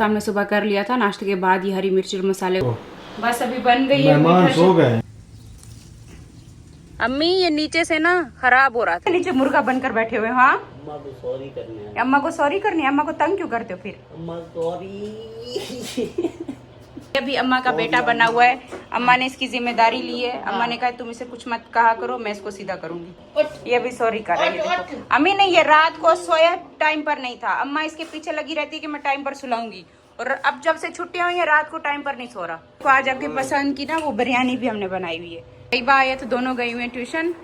तो हमने सुबह कर लिया था नाश्ते के बाद ये हरी मिर्ची और मसाले। बस अभी बन गई है। मेहमान सो गए। अम्मी ये नीचे से ना खराब हो रहा था, नीचे मुर्गा बनकर बैठे हुए। हाँ अम्मा को सॉरी करनी है। अम्मा को सॉरी करनी है। अम्मा को तंग क्यों करते हो फिर? अम्मा सॉरी। अभी अम्मा का बेटा बना हुआ है, अम्मा ने इसकी जिम्मेदारी ली है। अम्मा ने कहा तुम इसे कुछ मत कहा करो, मैं इसको सीधा करूंगी। ये भी सॉरी कर रही है। देखो अम्मी ने ये रात को सोया टाइम पर नहीं था। अम्मा इसके पीछे लगी रहती है कि मैं टाइम पर सुलाऊंगी, और अब जब से छुट्टियां हुई है रात को टाइम पर नहीं सो रहा। तो आज आपकी पसंद की ना वो बिरयानी भी हमने बनाई हुई है। कई बार आया तो दोनों गई हुई है ट्यूशन।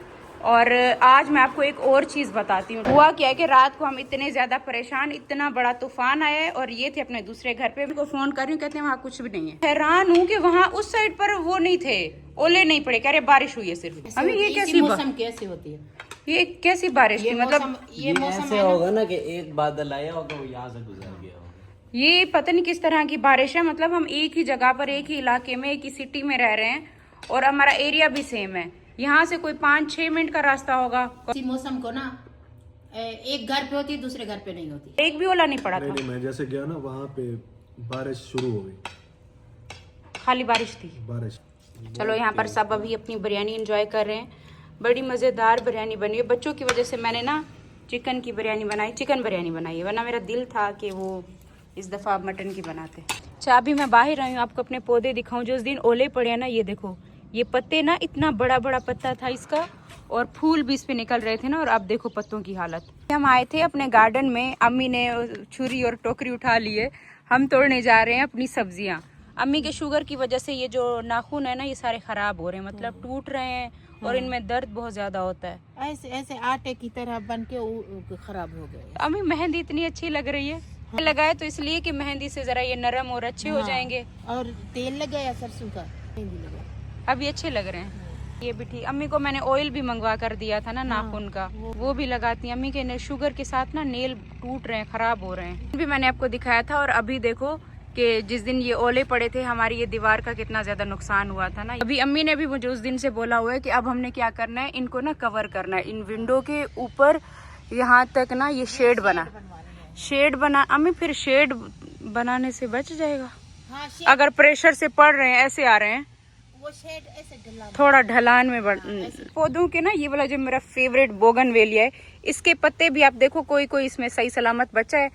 और आज मैं आपको एक और चीज बताती हूँ। हुआ क्या है कि रात को हम इतने ज्यादा परेशान, इतना बड़ा तूफान आया है और ये थे अपने दूसरे घर पे। उनको फोन कर रही हूँ, कहते हैं वहाँ कुछ भी नहीं है। हैरान हूँ कि वहाँ उस साइड पर वो नहीं थे, ओले नहीं पड़े। कह रहे बारिश हुई है सिर्फ। हमें ये कैसी मौसम कैसी होती है? ये कैसी बारिश थी? मतलब ये मौसम ऐसे होगा ना कि एक बादल आया होगा वो यहाँ से गुजर गया होगा। ये पता नहीं किस तरह की बारिश है। मतलब हम एक ही जगह पर, एक ही इलाके में, एक ही सिटी में रह रहे हैं और हमारा एरिया भी सेम है। यहाँ से कोई 5-6 मिनट का रास्ता होगा। इसी मौसम को ना एक घर पे होती है, दूसरे घर पे नहीं होती। एक भी ओला नहीं पड़ा था। नहीं, मैं जैसे गया ना वहाँ पे बारिश शुरू हो गई, खाली बारिश थी। बारिश। चलो यहाँ पर सब अभी अपनी बिरयानी एंजॉय कर रहे हैं। बड़ी मज़ेदार बिरयानी बनी है। बच्चों की वजह से मैंने ना चिकन की बिरयानी बनाई, चिकन बिरयानी बनाई है, वरना मेरा दिल था कि वो इस दफ़ा मटन की बनाते। अच्छा अभी मैं बाहर आई हूँ, आपको अपने पौधे दिखाऊं जो उस दिन ओले पड़े हैं ना। ये देखो, ये पत्ते ना, इतना बड़ा बड़ा पत्ता था इसका और फूल भी इस पे निकल रहे थे ना। और अब देखो पत्तों की हालत। हम आए थे अपने गार्डन में, अम्मी ने छुरी और टोकरी उठा ली है। हम तोड़ने जा रहे हैं अपनी सब्जियां। अम्मी के शुगर की वजह से ये जो नाखून है ना, ये सारे खराब हो रहे हैं, मतलब टूट रहे हैं और इनमें दर्द बहुत ज्यादा होता है। ऐसे ऐसे आटे की तरह बन के खराब हो गए। अम्मी मेहंदी इतनी अच्छी लग रही है। लगाए तो इसलिए कि मेहंदी से जरा ये नरम और अच्छे हो जाएंगे। और तेल लगाया सरसों का, मेहंदी लगाया, अभी अच्छे लग रहे हैं। ये भी ठीक। अम्मी को मैंने ऑयल भी मंगवा कर दिया था ना नाखून का, वो भी लगाती हैं। अम्मी के शुगर के साथ ना नेल टूट रहे हैं, खराब हो रहे हैं। भी मैंने आपको दिखाया था। और अभी देखो कि जिस दिन ये ओले पड़े थे, हमारी ये दीवार का कितना ज्यादा नुकसान हुआ था ना। अभी अम्मी ने भी मुझे उस दिन से बोला हुआ है कि अब हमने क्या करना है, इनको ना कवर करना है। इन विंडो के ऊपर यहाँ तक ना ये शेड बना। अम्मी फिर शेड बनाने से बच जाएगा। हाँ, अगर प्रेशर से पड़ रहे हैं, ऐसे आ रहे हैं, वो शेड ऐसे थोड़ा ढलान में पौधों के ना। ये वाला जो मेरा फेवरेट बोगनवेलिया है, इसके पत्ते भी आप देखो कोई कोई इसमें सही सलामत बचा है,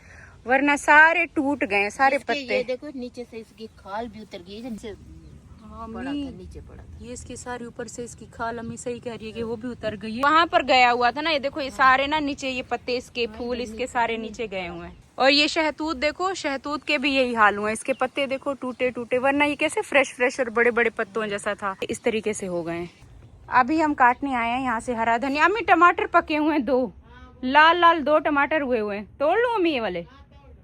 वरना सारे टूट गए सारे पत्ते। ये देखो नीचे से इसकी खाल भी उतर गई, नीचे पड़ा था। ये इसकी सारी ऊपर से इसकी खाल, अम्मी सही कह रही है कि वो भी उतर गई है। वहां पर गया हुआ था ना, ये देखो ये सारे ना नीचे, ये पत्ते इसके, फूल इसके सारे नीचे गए हुए हैं। और ये शहतूत देखो, शहतूत के भी यही हाल हुए हैं। इसके पत्ते देखो टूटे टूटे, वरना ये कैसे फ्रेश और बड़े बड़े पत्तों जैसा था, इस तरीके से हो गए हैं। अभी हम काटने आए हैं यहाँ से हरा धनिया। अम्मी टमाटर पके हुए हैं 2 लाल 2 टमाटर हुए हैं। तोड़ लूं अम्मी ये वाले?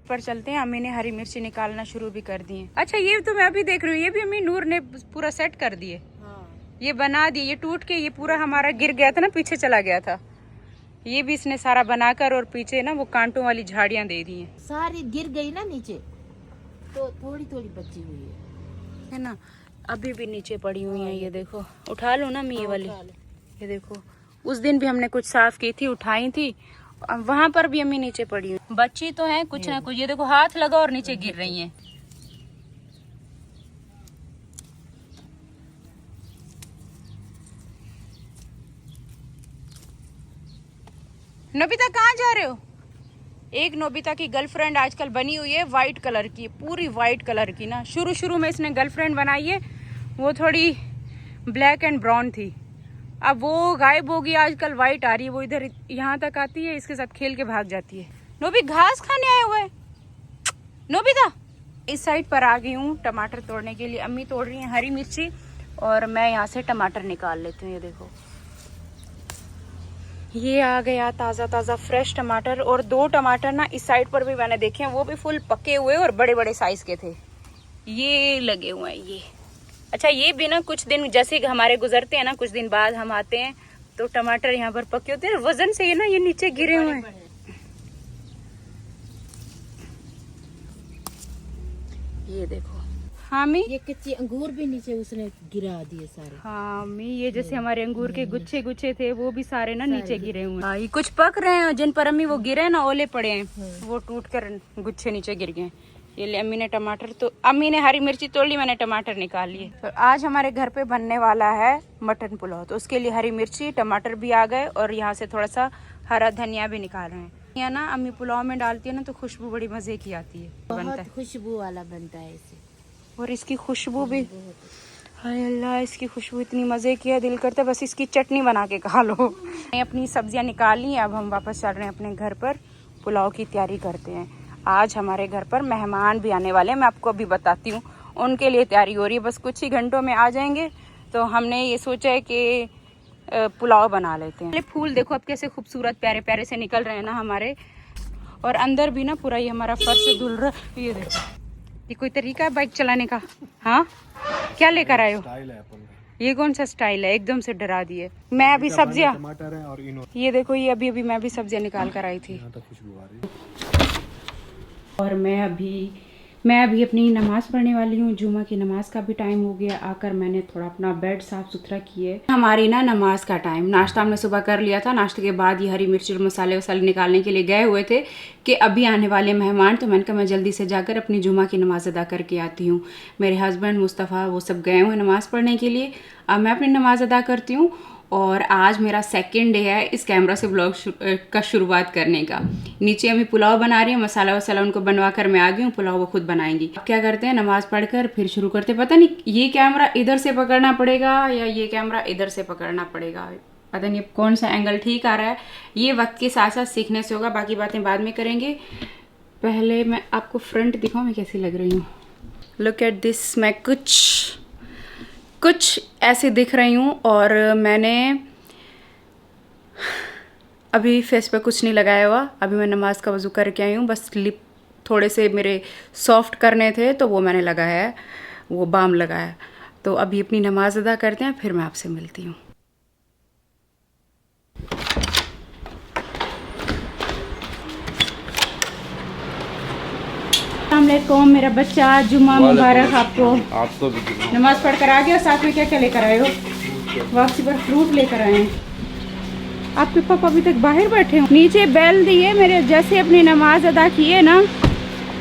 पर चलते हैं। अम्मी ने हरी मिर्ची निकालना शुरू भी कर दी है। अच्छा ये तो मैं अभी देख रही हूँ, ये भी अम्मी नूर ने पूरा सेट कर दिए, ये बना दिए। ये टूट के ये पूरा हमारा गिर गया था ना, पीछे चला गया था। ये भी इसने सारा बनाकर और पीछे ना वो कांटों वाली झाड़ियां दे दी हैं। सारी गिर गई ना नीचे, तो थोड़ी थोड़ी बची हुई है ना। अभी भी नीचे पड़ी हुई हैं। ये देखो, उठा लो ना मैं ये वाली। ये देखो उस दिन भी हमने कुछ साफ की थी, उठाई थी, वहां पर भी अम्मी नीचे पड़ी हुई। बच्ची तो है कुछ ना कुछ। ये देखो हाथ लगा और नीचे गिर रही हैं। नोबिता कहाँ जा रहे हो? एक नोबिता की गर्लफ्रेंड आजकल बनी हुई है व्हाइट कलर की, पूरी व्हाइट कलर की ना। शुरू में इसने गर्लफ्रेंड बनाई है, वो थोड़ी ब्लैक एंड ब्राउन थी, अब वो गायब होगी, आजकल व्हाइट आ रही है। वो इधर यहाँ तक आती है, इसके साथ खेल के भाग जाती है। नोबी घास खाने आए हुए हैं नोबिता। इस साइड पर आ गई हूँ टमाटर तोड़ने के लिए। अम्मी तोड़ रही हैं हरी मिर्ची और मैं यहाँ से टमाटर निकाल लेती हूँ। ये देखो ये आ गया ताज़ा फ्रेश टमाटर। और 2 टमाटर ना इस साइड पर भी मैंने देखे हैं, वो भी फुल पके हुए और बड़े बड़े साइज के थे। ये लगे हुए हैं ये। अच्छा ये भी ना कुछ दिन जैसे हमारे गुजरते हैं ना, कुछ दिन बाद हम आते हैं तो टमाटर यहाँ पर पके होते हैं, वजन से ये ना ये नीचे गिरे हुए हैं। ये देखो। हाँ मी, ये कच्चे अंगूर भी नीचे उसने गिरा दिए सारे। हाँ मी, ये जैसे हमारे अंगूर के गुच्छे थे, वो भी सारे ना नीचे गिरे हुए हैं। ये कुछ पक रहे हैं, जिन पर अम्मी वो गिरे ना, ओले पड़े हैं, वो टूट कर गुच्छे नीचे गिर गए। ये ले अम्मी ने टमाटर, तो अम्मी ने हरी मिर्ची तोड़ ली, मैंने टमाटर निकाल लिए। तो आज हमारे घर पे बनने वाला है मटन पुलाव, तो उसके लिए हरी मिर्ची टमाटर भी आ गए और यहाँ से थोड़ा सा हरा धनिया भी निकाल रहे हैं। यहाँ ना अम्मी पुलाव में डालती है ना तो खुशबू बड़ी मजे की आती है, बनता बहुत है। खुशबू वाला बनता है इसे। और इसकी खुशबू भी, हाय अल्लाह, इसकी खुशबू इतनी मजे की है, दिल करता है बस इसकी चटनी बना के खा लो। मैंने अपनी सब्जियां निकाल ली, अब हम वापस चल रहे हैं अपने घर पर, पुलाव की तैयारी करते हैं। आज हमारे घर पर मेहमान भी आने वाले हैं, मैं आपको अभी बताती हूँ, उनके लिए तैयारी हो रही है, बस कुछ ही घंटों में आ जाएंगे। तो हमने ये सोचा है कि पुलाव बना लेते हैं। फूल देखो अब कैसे खूबसूरत प्यारे प्यारे से निकल रहे हैं ना हमारे, और अंदर भी ना पूरा ये हमारा फर्श धुल रहा है। ये देखो, ये कोई तरीका है बाइक चलाने का? हाँ, क्या लेकर आए हो? स्टाइल है अपन का। ये कौन सा स्टाइल है, एकदम से डरा दिए। मैं अभी सब्जियां, टमाटर है और इनो, ये देखो, ये अभी मैं भी सब्जियां निकाल कर आई थी। यहाँ तक खुशबू आ रही है। और मैं अभी अपनी नमाज़ पढ़ने वाली हूँ। जुमा की नमाज का भी टाइम हो गया। आकर मैंने थोड़ा अपना बेड साफ़ सुथरा किए। हमारी ना नमाज का टाइम, नाश्ता हमने सुबह कर लिया था। नाश्ते के बाद ये हरी मिर्ची और मसाले वसाले निकालने के लिए गए हुए थे कि अभी आने वाले मेहमान, तो मैंने कहा मैं जल्दी से जाकर अपनी जुमा की नमाज़ अदा करके आती हूँ। मेरे हस्बैंड मुस्तफ़ा वो सब गए हुए नमाज़ पढ़ने के लिए, अब मैं अपनी नमाज़ अदा करती हूँ। और आज मेरा सेकंड डे है इस कैमरा से ब्लॉग का शुरुआत करने का। नीचे अभी पुलाव बना रही है, मसाला वसाला उनको बनवा कर मैं आ गई हूँ, पुलाव वो खुद बनाएंगी। अब क्या करते हैं, नमाज पढ़कर फिर शुरू करते हैं। पता नहीं ये कैमरा इधर से पकड़ना पड़ेगा या ये कैमरा इधर से पकड़ना पड़ेगा, पता नहीं कौन सा एंगल ठीक आ रहा है। ये वक्त के साथ साथ सीखने से होगा, बाकी बातें बाद में करेंगे। पहले मैं आपको फ्रंट दिखाऊँ मैं कैसी लग रही हूँ। लुक एट दिस, मैं कुछ ऐसे दिख रही हूँ। और मैंने अभी फेस पे कुछ नहीं लगाया हुआ, अभी मैं नमाज का वज़ू करके आई हूँ। बस लिप थोड़े से मेरे सॉफ्ट करने थे तो वो मैंने लगाया है, वो बाम लगाया। तो अभी अपनी नमाज अदा करते हैं, फिर मैं आपसे मिलती हूँ। अस्सलामुअलैकुम मेरा बच्चा, जुम्मा मुबारक आपको भी। नमाज पढ़ कर आ गए और साथ में क्या क्या लेकर आए हो? वापसी पर फ्रूट लेकर आए हैं। आपके पापा अभी तक बाहर बैठे हो। नीचे बेल दिए मेरे, जैसे अपनी नमाज अदा किए ना,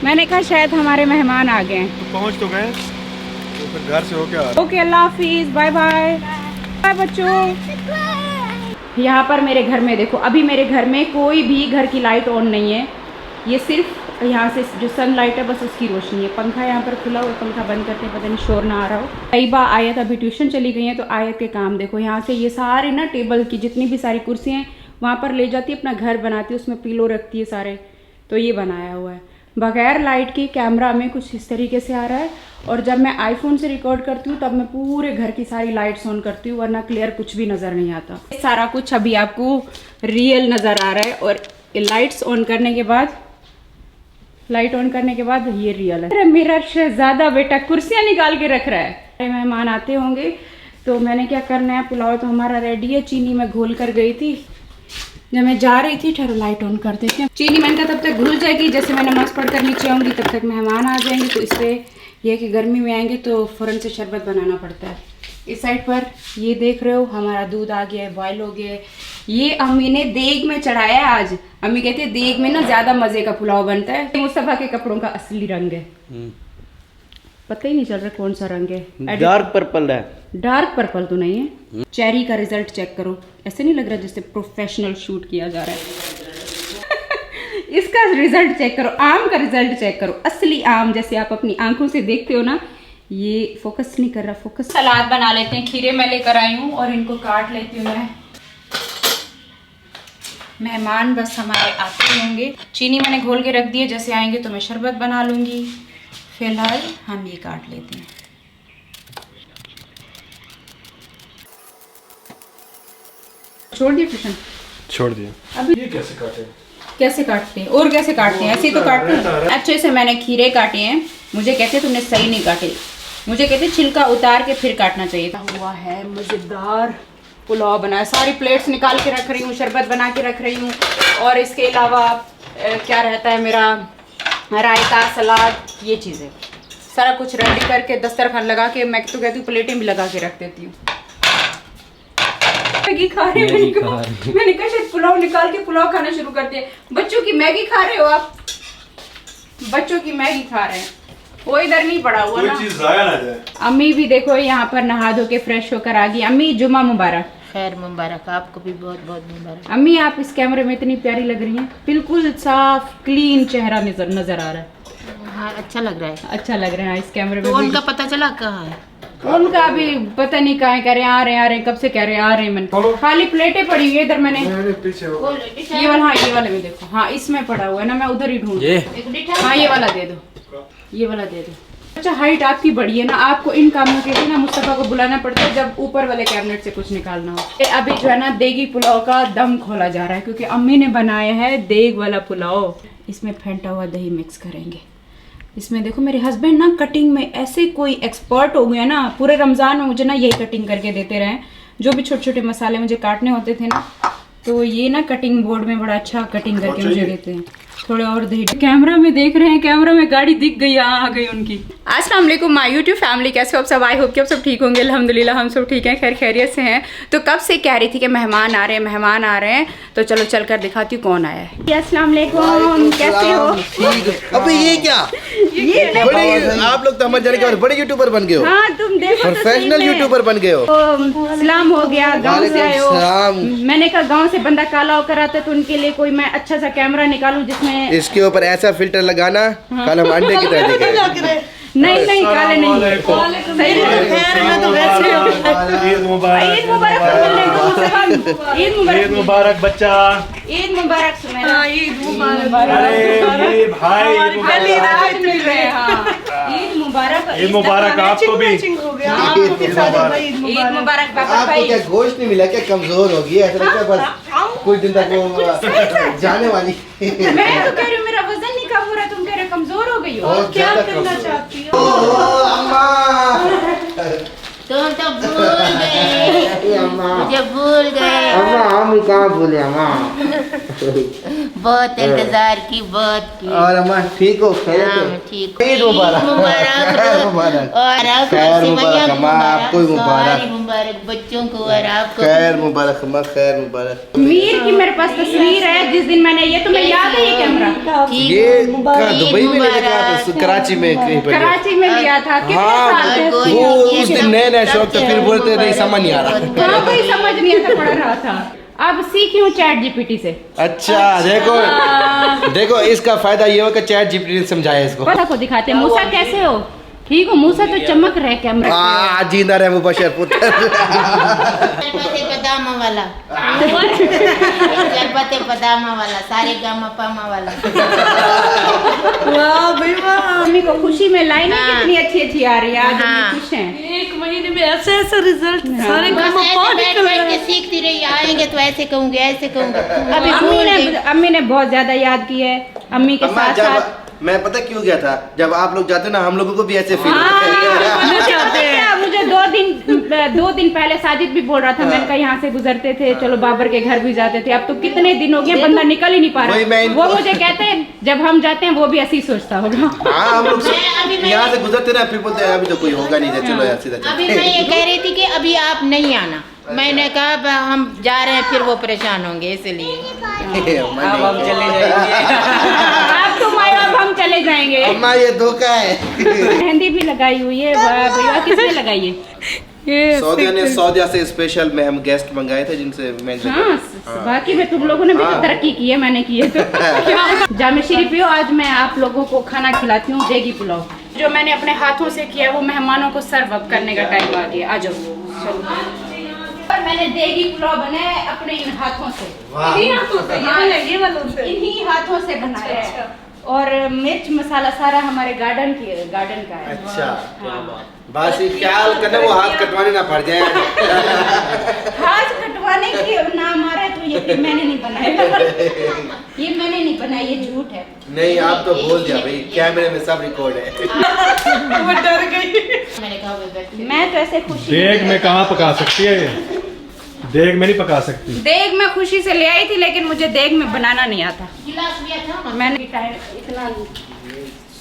मैंने कहा शायद हमारे मेहमान आ गए। तो पहुँच तो गए, तो फिर घर से होके आ रहे। ओके, अल्लाह हाफिज, बाय बाय बाय बच्चों। यहाँ पर मेरे घर में देखो, अभी मेरे घर में कोई भी घर की लाइट ऑन नहीं है, ये सिर्फ यहाँ से जो सनलाइट है बस उसकी रोशनी है। पंखा यहाँ पर खुला हुआ, पंखा बंद करते पता नहीं शोर ना आ रहा हो। कई बार आयत अभी ट्यूशन चली गई है, तो आयत के काम देखो, यहाँ से ये सारे ना टेबल की जितनी भी सारी कुर्सियाँ हैं वहाँ पर ले जाती है, अपना घर बनाती है, उसमें पिलो रखती है सारे। तो ये बनाया हुआ है बगैर लाइट के। कैमरा में कुछ इस तरीके से आ रहा है, और जब मैं आईफोन से रिकॉर्ड करती हूँ तब मैं पूरे घर की सारी लाइट्स ऑन करती हूँ, वरना क्लियर कुछ भी नज़र नहीं आता। सारा कुछ अभी आपको रियल नज़र आ रहा है, और लाइट्स ऑन करने के बाद, लाइट ऑन करने के बाद ये रियल है। मेरा शहजादा बेटा कुर्सियाँ निकाल के रख रहा है। मेहमान आते होंगे तो मैंने क्या करना है, पुलाव तो हमारा रेडी है। चीनी मैं घोल कर गई थी, जब मैं जा रही थी ठहरो लाइट ऑन कर देते हैं। चीनी मैंने कहा तब तक घुल जाएगी, जैसे मैं नमाज पढ़कर नीचे आऊँगी तब तक मेहमान आ जाएंगे। तो इससे यह है कि गर्मी में आएंगे तो फ़ौरन से शरबत बनाना पड़ता है। इस साइड पर ये देख रहे हो हमारा दूध आ गया है, बॉयल हो गया है। ये अम्मी ने देग में चढ़ाया है आज। अम्मी कहती है देग में ना ज्यादा मजे का पुलाव बनता है। मुस्तफा के कपड़ों का असली रंग है, पता ही नहीं चल रहा कौन सा रंग है। डार्क पर्पल है, डार्क पर्पल तो नहीं है। चेरी का रिजल्ट चेक करो, ऐसे नहीं लग रहा जैसे प्रोफेशनल शूट किया जा रहा है। इसका रिजल्ट चेक करो, आम का रिजल्ट चेक करो, असली आम जैसे आप अपनी आंखों से देखते हो ना। ये फोकस नहीं कर रहा, फोकस। सलाद बना लेते हैं। खीरे मैं लेकर आई हूँ और इनको काट लेती हूँ मैं। मेहमान बस हमारे आते होंगे। चीनी मैंने घोल के रख दी है, जैसे आएंगे तो मैं शरबत बना लूँगी। फिलहाल हम ये काट लेते हैं। छोड़ दिया ट्यूशन? छोड़ दिया। अभी ये कैसे काटे? कैसे काटते हैं और कैसे काटते हैं? ऐसे तो काटते हैं। अच्छे से मैंने खीरे काटे हैं। मुझे कहते तुमने सही नहीं काटे, मुझे कहते छिलका उतार के फिर काटना चाहिए था। हुआ है मज़ेदार पुलाव बनाया। सारी प्लेट्स निकाल के रख रही हूँ, शरबत बना के रख रही हूँ। और इसके अलावा क्या रहता है मेरा, रायता, सलाद, ये चीज़ें सारा कुछ रेडी करके दस्तरखान लगा के, मैं तो कहती हूँ प्लेटें भी लगा के रख देती हूँ। मैगी खा रहे हो? मैंने कहा शायद पुलाव निकाल के पुलाव खाना शुरू करते हैं। बच्चों की मैगी खा रहे हो आप? बच्चों की मैगी खा रहे हैं, वो इधर नहीं पड़ा हुआ कोई ना। चीज जाया ना जाए। अम्मी भी देखो यहाँ पर नहा धो के फ्रेश होकर आ गई। अम्मी जुमा मुबारक। खैर मुबारक, आपको भी बहुत बहुत मुबारक। अम्मी आप इस कैमरे में इतनी प्यारी लग रही हैं, बिल्कुल साफ क्लीन चेहरा नजर आ रहा है। हाँ अच्छा लग रहा है। अच्छा लग रहा है इस कैमरे तो में। उनका पता चला कहाँ है? उनका अभी पता नहीं कहाँ कह रहे हैं, आ रहे हैं, कब से कह रहे हैं आ रहे हैं। मैंने खाली प्लेटें पड़ी हुई है इधर, मैंने पीछे हो। ये वाला, हाँ ये वाले में देखो, हाँ इसमें पड़ा हुआ है ना, मैं उधर ही ढूंढ। हाँ ये वाला दे दो, ये वाला दे दो। अच्छा हाइट आपकी बड़ी है ना, आपको इन कामों के लिए ना मुस्तफा को बुलाना पड़ता है जब ऊपर वाले कैबिनेट से कुछ निकालना हो। अभी जो है ना देगी पुलाव का दम खोला जा रहा है, क्योंकि अम्मी ने बनाया है देग वाला पुलाव। इसमें फेंटा हुआ दही मिक्स करेंगे। इसमें देखो मेरे हस्बैंड ना कटिंग में ऐसे कोई एक्सपर्ट हो गए ना, पूरे रमजान में मुझे ना यही कटिंग करके देते रहे। जो भी छोटे छोटे मसाले मुझे काटने होते थे ना, तो ये ना कटिंग बोर्ड में बड़ा अच्छा कटिंग करके मुझे देते हैं। थोड़े और दही। कैमरा में देख रहे हैं, कैमरा में गाड़ी दिख गई, आ गई उनकी। अस्सलाम वालेकुम माय यूट्यूब फैमिली, कैसे हो आप सब? आई होप कि आप सब ठीक होंगे। अल्हम्दुलिल्लाह हम सब ठीक हैं, खैर खैरियत से हैं। तो कब से कह रही थी कि मेहमान आ रहे हैं, मेहमान आ रहे हैं, तो चलो चलकर दिखाती हूँ कौन आया है। अस्सलाम वालेकुम, कैसे हो? अबे ये क्या? बड़े आप लोग तो हमारे जाने के बाद बड़े यूट्यूबर बन गए हो। हाँ तुम देखो, प्रोफेशनल यूट्यूबर बन गए हो। सलाम हो गया, गांव से आए हो। सलाम। मैंने कहा गांव से बंदा काला होकर आता है, तो उनके लिए कोई मैं अच्छा सा कैमरा निकालूं जिसमें इसके ऊपर ऐसा फिल्टर लगाना, कल हम अंडे की तरह दिखेंगे। नहीं काले नहीं। ईद मुबारक। ईद मुबारक बोलने दो मुस्तफा। ईद मुबारक। ईद मुबारक बच्चा। ईद मुबारक सुमेरा। ईद मुबारक। अरे ये भाई ईद मुबारक। आज मिल रहे हैं, हाँ। ईद मुबारक। ईद मुबारक आपको भी। ईद मुबारक। ईद मुबारक बाबा आपको भाई। क्या गोश्त नहीं मिला क्या? कमजोर होगी ऐसा लगता है बस कुछ दिन तक वो जाने वाली। मैं तो कह रही हूँ मेरा वजन नहीं कम हो रहा, तुम कह रहे हो कमजोर हो गई हो। और क्या करना चाहती हो? अम्मा तुम तो भूल गए, मुझे भूल गए। हम कहाँ भूले अम्मा? बहुत इंतजार की, बहुत की। और अम्मा ठीक हो? हाँ, मैं ठीक हूँ। ईद मुबारक। खैर मुबारक। मुबारक। और आपको खैर सिमैया मुबारक अम्मा, आपको भी मुबारक। सारी मुबारक बच्चों को और आपको। खैर मुबारक अम्मा, खैर मुबारक। मीर की मेरे पास तस्वीर है जिस दिन मैंने, ये तुम्हें याद है ये कैमरा? ठीक ये है। कहाँ ईद दुबई में लेके आया था? मुबारक। कराची में कहीं पर? कराची में लिया था। कितने हाँ साल थे? वो उस दिन नए नए शौक तो फिर बोलते नहीं समझ नहीं आ रहा। हाँ कोई समझ नहीं आता, पढ़ रहा था। अब सीखी हूँ चैट जीपीटी से। अच्छा देखो देखो इसका फायदा ये हो कि चैट जीपीटी ने समझाया इसको। पता को दिखाते हैं। मूसा कैसे हो? ठीक हो? मूसा तो चमक रहे कैमरा पे। जिंदा रहे मुबशर पुत्र। चलपते पदामा वाला, चलपते पदामा वाला, सारे गामा पामा वाला। वाह भाई वाह। मम्मी को खुशी में लाइनें हाँ। कितनी अच्छी अच्छी आ रही है, आज हाँ। हम खुश हैं। एक महीने में ऐसे ऐसे रिजल्ट सारे बस गामा ऐसे पा बैठ निकल बैठ रहे के हैं। सीखती रही, आएंगे तो ऐसे कहूंगे, ऐसे कहूंगे। अभी अम्मी भूल ने गई। अम्मी ने बहुत ज्यादा याद की है। अम्मी के अम्मा साथ जब साथ मैं पता क्यों गया था, जब आप लोग जाते ना हम लोगों को भी ऐसे फील मुझे 2 दिन पहले साजिद भी बोल रहा था, मैंने कहा यहाँ से गुजरते थे, चलो बाबर के घर भी जाते थे। अब तो कितने दिन हो गए बंदा निकल ही नहीं पा वही मैं रहा। इनको- वो मुझे कहते हैं जब हम जाते हैं वो भी ऐसी सोचता होगा। हाँ हम लोग अभी मैं- यहाँ से गुजरते ना फिर बोलते हैं अभी तो कोई होगा नहीं, चलो यार सीधा अभी मैं ये कह रही थी कि अभी आप नहीं आना। मैंने कहा हम जा रहे हैं, फिर वो परेशान होंगे इसलिए। अब हम चले जाएंगे। अब तुम आए, अब हम चले जाएंगे। अम्मा ये धोखा है। मेहंदी भी लगाई हुई है। वाह भैया, किसने लगाई है? सऊदिया से स्पेशल में हम गेस्ट मंगाए थे जिनसे मैं हाँ, बाकी में तुम लोगों ने भी तो तरक्की की है, मैंने की है तो। जामे शरीफ पियो। आज मैं आप लोगों को खाना खिलाती हूँ देगी पुलाव, जो मैंने अपने हाथों से किया। वो मेहमानों को सर्व अप करने का टाइम आ गया। आ जाओ चलो। और मैंने देगी पुलाव बनाया है अपने इन हाथों से। इन्हीं हाथों से, ये वालों से। इन्हीं हाथों से बनाया है। और मिर्च मसाला सारा हमारे गार्डन का है। अच्छा बस ये ख्याल करना वो हाथ कटवाने ना पड़ जाए। हाथ कटवाने की ना मारे तो ये फिर मैंने नहीं बनाया। ये मैंने नहीं बनाया, ये झूठ है। नहीं आप तो बोल दिया भाई, कैमरे में सब रिकॉर्ड है। वो डर गई। मैंने कहा वो बैठ के- मैं तो ऐसे खुशी देग में कहाँ पका सकती है ये? देग में नहीं पका सकती। देग में खुशी से ले आई थी, लेकिन मुझे देग में बनाना नहीं आता। गिलास लिया था ना। मैंने टाइम इतना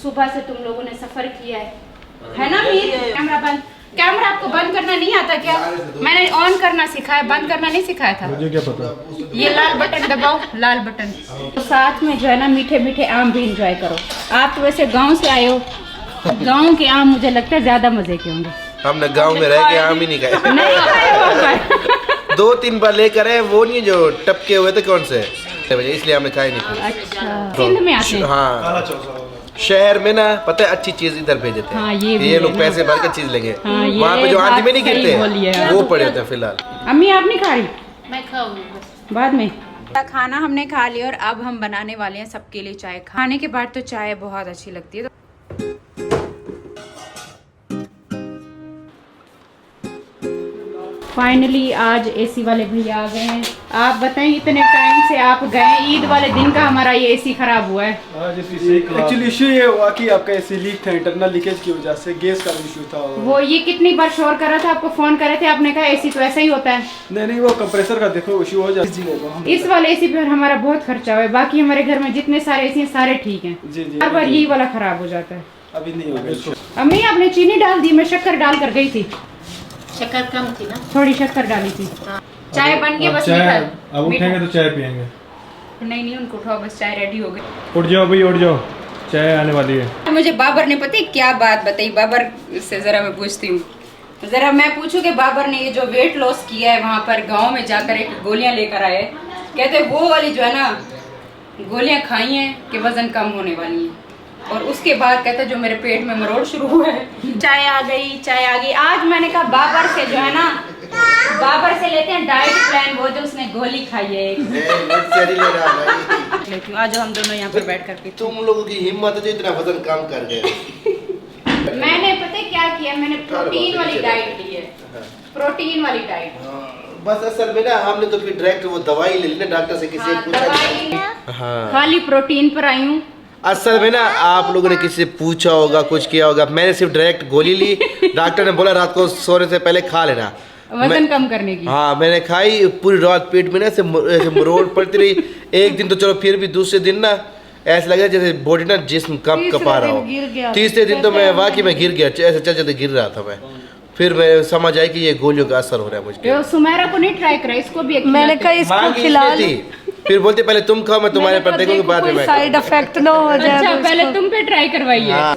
सुबह से तुम लोगों ने सफर किया है ना मीर? कैमरा बंद। कैमरा आपको बंद करना नहीं आता क्या? मैंने ऑन करना सिखाया, बंद करना नहीं सिखाया था। मुझे क्या पता। ये लाल बटन दबाओ, लाल बटन। तो साथ में जो है ना मीठे मीठे आम भी इंजॉय करो। आप तो वैसे गांव से आए हो, गांव के आम मुझे लगता है ज्यादा मजे के होंगे। हमने गांव में रह के आम ही नहीं खाए। नहीं खाए हो? 2-3 बार लेकर आए, वो नहीं जो टपके हुए थे कौन से, इसलिए हमने खाए नहीं। अच्छा, सिंध में आते हैं। हाँ, शहर में ना पता है अच्छी चीज इधर भेज देते हैं। हाँ, ये लोग पैसे भर के चीज लेंगे, हाँ, वहाँ पे जो आंधी में नहीं बात सही बोली गिरते है। वो पड़े होते हैं फिलहाल। अम्मी आप नहीं खा रही? मैं खाऊंगी बाद में। खाना हमने खा लिया और अब हम बनाने वाले हैं सबके लिए चाय। खाने के बाद तो चाय बहुत अच्छी लगती है। फाइनली आज एसी वाले भैया आ गए हैं। आप बताएं, इतने टाइम से आप गए, ईद वाले दिन का हमारा ये एसी खराब हुआ है। एक्चुअली इशू ये हुआ कि आपका एसी लीक था, इंटरनल लीकेज की वजह से गैस का इशू था। वो ये कितनी बार शोर कर रहा था, आपको फोन करे थे, आपने कहा एसी तो ऐसा ही होता है। नहीं वो कंप्रेसर का देखो इशू हो जाता है। इस वाले एसी पे हमारा बहुत खर्चा हुआ है। बाकी हमारे घर में जितने सारे एसी हैं सारे ठीक हैं, जी हर बार यही वाला खराब हो जाता है। अभी नहीं होगा। अम्मी आपने चीनी डाल दी, मैं शक्कर डाल कर गई थी। शक्कर कम थी ना, थोड़ी शक्कर डाली थी। चाय बन गई, बस मीठा। अब उठेंगे तो चाय पियेंगे। नहीं उनको उठाओ, बस चाय रेडी हो गई। उठ जाओ भाई, उठ जाओ, चाय आने वाली है। मुझे बाबर ने पता है क्या बात बताई, बाबर से जरा मैं पूछती हूँ। जरा मैं पूछूं कि बाबर ने ये जो वेट लॉस किया है वहाँ पर गांव में जाकर एक गोलियां लेकर आए, कहते वो वाली जो है ना गोलियां खाई हैं कि वजन कम होने वाली है। और उसके बाद कहते जो मेरे पेट में मरोड़ शुरू हुआ है। चाय आ गई, चाय आ गई। आज मैंने कहा बाबर से जो है ना, बाबर से लेते हैं डाइट प्लान, वो जो उसने गोली खाई है। लेती हूँ, आज हम दोनों यहाँ पर बैठ कर। तुम लोगों की हिम्मत है जो इतना वजन कम कर गए। मैंने पता है क्या किया, मैंने प्रोटीन वाली डाइट ली है, प्रोटीन वाली डाइट। बस असल में ना हमने तो फिर डायरेक्ट वो दवाई ले ली ना डॉक्टर से, किसी हाँ, खाली प्रोटीन पर आई हूँ। असल में ना आप लोगों ने किसी से पूछा होगा, कुछ किया होगा, मैंने सिर्फ डायरेक्ट गोली ली। डॉक्टर ने बोला रात को सोने से पहले खा लेना, वजन कम करने की। हाँ मैंने खाई, पूरी रात पेट में ना ऐसे मरोड़ पड़ती रही। एक दिन तो चलो फिर भी, दूसरे दिन ना ऐसा लगा जैसे बॉडी ना जिस्म कब कपा रहा हो। तीसरे दिन तो मैं वाकई में गिर गया, ऐसे चल चलते गिर रहा था मैं। फिर मैं समझ आई कि ये गोलियों का असर हो रहा है मुझे। सुमेरा को नहीं ट्राई करा, इसको भी एक मैंने कहा इसको खिला लो। फिर बोलते पहले तुम खाओ, मैं तुम्हारे पर देखूंगी बाद में। साइड इफेक्ट ना हो जाए। अच्छा, पहले तुम पे ट्राई करवाइए। हाँ।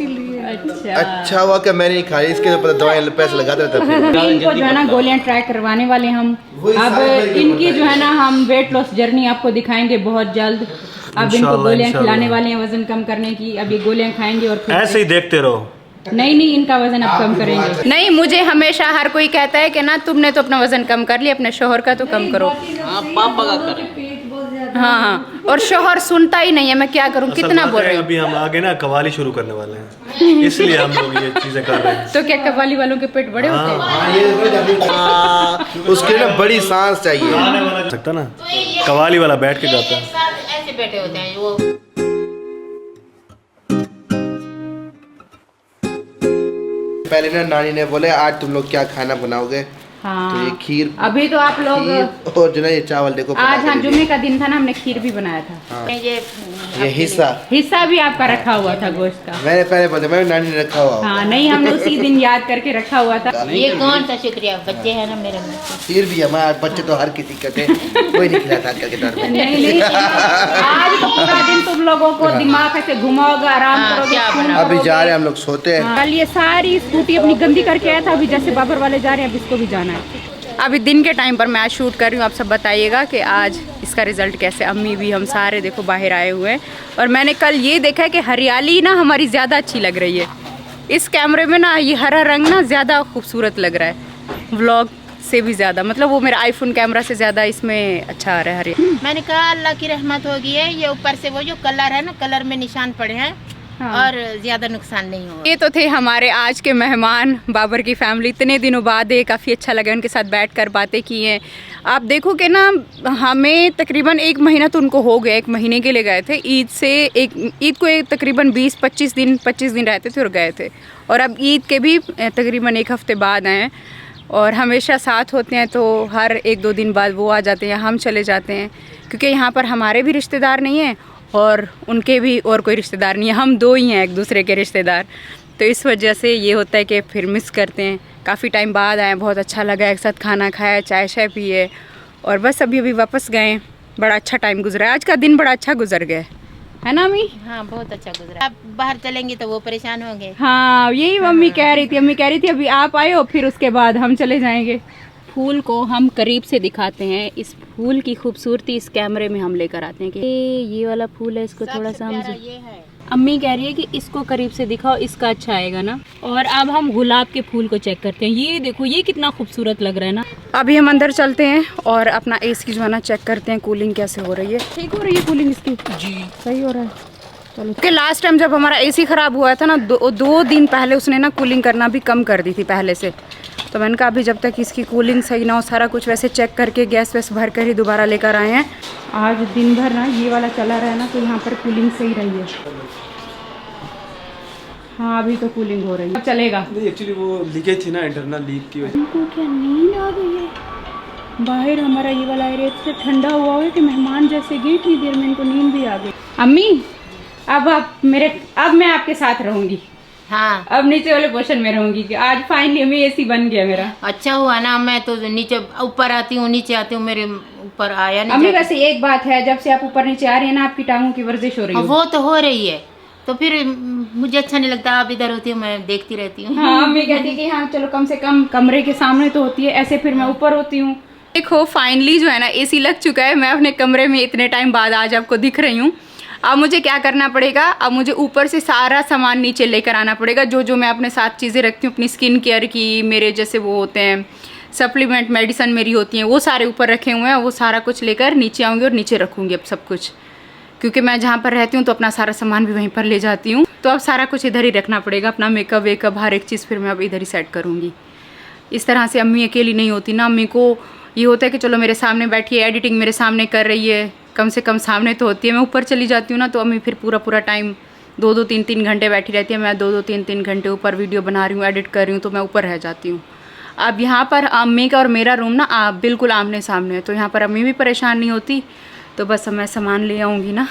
अच्छा हुआ कि मैंने नहीं खाई, इसके ऊपर दवाई पैसे लगाते रहता फिर। इनको जो है ना गोलियां ट्राई करवाने वाले हम। अब इनकी जो है ना हम वेट लॉस जर्नी आपको दिखाएंगे बहुत जल्द। अब इनको गोलियां खिलाने वाले हैं वजन कम करने की। अब ये गोलियां खाएंगे और ऐसे ही देखते रहो। नहीं इनका वजन अब कम करेंगे। नहीं, मुझे हमेशा हर कोई कहता है कि ना तुमने तो अपना वजन कम कर लिया, अपने शोहर का तो कम करो। पापा का करें। हाँ, और शोहर सुनता ही नहीं है, मैं क्या करूँ, कितना बोल रही हूँ। अभी हम आगे ना कवाली शुरू करने वाले हैं, इसलिए हम लोग ये चीजें कर रहे हैं। तो क्या कव्वाली वालों के पेट बड़े होते हैं? उसके ना बड़ी सांस चाहिए। सकता ना कवाली वाला बैठ के गाता है। ऐसे बैठे होते हैं वो। पहले ना नानी ने बोले आज तुम लोग क्या खाना बनाओगे। हाँ, तो ये खीर, अभी तो आप लोग खीर और जो ना ये चावल देखो। आज हाँ जुम्मे का दिन था ना, हमने खीर भी बनाया था। हाँ। ये हिस्सा भी आपका रखा हुआ था गोश्त का। मैंने पहले पता, मैंने नानी ने रखा हुआ। हाँ, नहीं हमने उसी दिन याद करके रखा हुआ था। ये कौन सा शुक्रिया, बच्चे हैं ना मेरे में। खीर भी हमारे बच्चे तो हर किसी का थे, कोई नहीं खिलाता आजकल के दौर में। नहीं आज तो पूरा दिन तुम लोगों को दिमाग ऐसे घुमाओगे, आराम करोगे। अभी जा रहे हैं हम लोग, सोते हैं। कल ये सारी स्कूटी अपनी गंदी करके आया था, अभी जैसे बाबर वाले जा रहे हैं, अब इसको भी जाना है। अभी दिन के टाइम पर मैं आज शूट कर रही हूँ, आप सब बताइएगा कि आज इसका रिजल्ट कैसे। अम्मी भी, हम सारे देखो बाहर आए हुए हैं। और मैंने कल ये देखा है कि हरियाली ना हमारी ज़्यादा अच्छी लग रही है इस कैमरे में ना, ये हरा रंग ना ज़्यादा खूबसूरत लग रहा है व्लॉग से भी ज़्यादा। मतलब वो मेरा आईफोन कैमरा से ज़्यादा इसमें अच्छा आ रहा है हरियाली। मैंने कहा अल्लाह की रहमत होगी है, ये ऊपर से वो जो कलर है ना, कलर में निशान पड़े हैं। हाँ। और ज़्यादा नुकसान नहीं हुआ। ये तो थे हमारे आज के मेहमान, बाबर की फैमिली। इतने दिनों बाद काफ़ी अच्छा लगा उनके साथ बैठकर बातें की हैं। आप देखो कि ना हमें तकरीबन 1 महीना तो उनको हो गया, 1 महीने के लिए गए थे। ईद को तकरीबन 20-25 दिन रहते थे और गए थे। और अब ईद के भी तकरीबन 1 हफ्ते बाद आए हैं। और हमेशा साथ होते हैं, तो हर 1-2 दिन बाद वो आ जाते हैं, हम चले जाते हैं। क्योंकि यहाँ पर हमारे भी रिश्तेदार नहीं हैं और उनके भी और कोई रिश्तेदार नहीं है, हम 2 ही हैं एक दूसरे के रिश्तेदार। तो इस वजह से ये होता है कि फिर मिस करते हैं काफ़ी टाइम बाद आए, बहुत अच्छा लगा, एक साथ खाना खाया, चाय शाय पिए और बस अभी वापस गए। बड़ा अच्छा टाइम गुजरा, आज का दिन बड़ा अच्छा गुजर गया है ना अम्मी? हाँ बहुत अच्छा गुजरा। आप बाहर चलेंगे तो वो परेशान होंगे। हाँ यही मम्मी कह रही थी, अम्मी कह रही थी अभी आप आए हो फिर उसके बाद हम चले जाएंगे। फूल को हम करीब से दिखाते हैं, इस फूल की खूबसूरती इस कैमरे में हम लेकर आते हैं कि ये वाला फूल है, इसको थोड़ा सा हम ये है। अम्मी कह रही है कि इसको करीब से दिखाओ, इसका अच्छा आएगा ना। और अब हम गुलाब के फूल को चेक करते हैं, ये देखो ये कितना खूबसूरत लग रहा है ना। अभी हम अंदर चलते हैं और अपना एसी जो है ना चेक करते हैं, कूलिंग कैसे हो रही है। ठीक हो रही है कूलिंग इसकी? जी सही हो रहा है। चलो कि लास्ट टाइम जब हमारा एसी ख़राब हुआ था ना, दो दिन पहले उसने ना कूलिंग करना भी कम कर दी थी पहले से। तो मैंने कहा अभी जब तक इसकी कूलिंग सही ना हो, सारा कुछ वैसे चेक करके गैस वैस भर कर ही दोबारा लेकर आए हैं। आज दिन भर ना ये वाला चला रहा है ना, तो यहाँ पर कूलिंग सही रही है। हाँ अभी तो कूलिंग हो रही है, चलेगा। नहीं एक्चुअली वो लीकेज थी ना, इंटरनल लीक की वजह। इनको क्या नींद आ गई है? बाहर हमारा ये वाला एरिया इतना ठंडा हुआ है कि मेहमान जैसे गए इतनी देर में इनको नींद भी आ गई। अम्मी अब मैं आपके साथ रहूंगी। हाँ अब नीचे वाले पोर्शन में रहूंगी कि आज फाइनली हमें एसी बन गया मेरा। अच्छा हुआ ना, मैं तो नीचे ऊपर आती हूँ नीचे आती हूँ, मेरे ऊपर आया नहीं अम्मी जाता। वैसे एक बात है, जब से आप ऊपर नीचे आ रही है ना, आपकी टांगों की वर्जिश हो रही है। वो तो हो रही है, तो फिर मुझे अच्छा नहीं लगता। आप इधर होती हूँ, मैं देखती रहती हूँ। हाँ अम्मी कहती है कि हाँ चलो कम से कम कमरे के सामने तो होती है, ऐसे फिर मैं ऊपर होती हूँ। देखो फाइनली जो है ना एसी लग चुका है, मैं अपने कमरे में इतने टाइम बाद आज आपको दिख रही हूँ। अब मुझे क्या करना पड़ेगा, अब मुझे ऊपर से सारा सामान नीचे लेकर आना पड़ेगा, जो मैं अपने साथ चीज़ें रखती हूँ, अपनी स्किन केयर की, मेरे जैसे वो होते हैं सप्लीमेंट मेडिसिन मेरी होती हैं, वो सारे ऊपर रखे हुए हैं। वो सारा कुछ लेकर नीचे आऊँगी और नीचे रखूँगी अब सब कुछ, क्योंकि मैं जहाँ पर रहती हूँ तो अपना सारा सामान भी वहीं पर ले जाती हूँ। तो अब सारा कुछ इधर ही रखना पड़ेगा, अपना मेकअप वेकअप हर एक चीज़ फिर मैं अब इधर ही सेट करूँगी। इस तरह से अम्मी अकेली नहीं होती ना, अम्मी को ये होता है कि चलो मेरे सामने बैठी है, एडिटिंग मेरे सामने कर रही है, कम से कम सामने तो होती है। मैं ऊपर चली जाती हूँ ना तो अम्मी फिर पूरा टाइम 2-2 3-3 घंटे बैठी रहती है। मैं 2-2 3-3 घंटे ऊपर वीडियो बना रही हूँ, एडिट कर रही हूँ, तो मैं ऊपर रह जाती हूँ। अब यहाँ पर अम्मी का और मेरा रूम ना बिल्कुल आमने सामने है, तो यहाँ पर अम्मी भी परेशान नहीं होती। तो बस अब मैं सामान ले आऊँगी ना।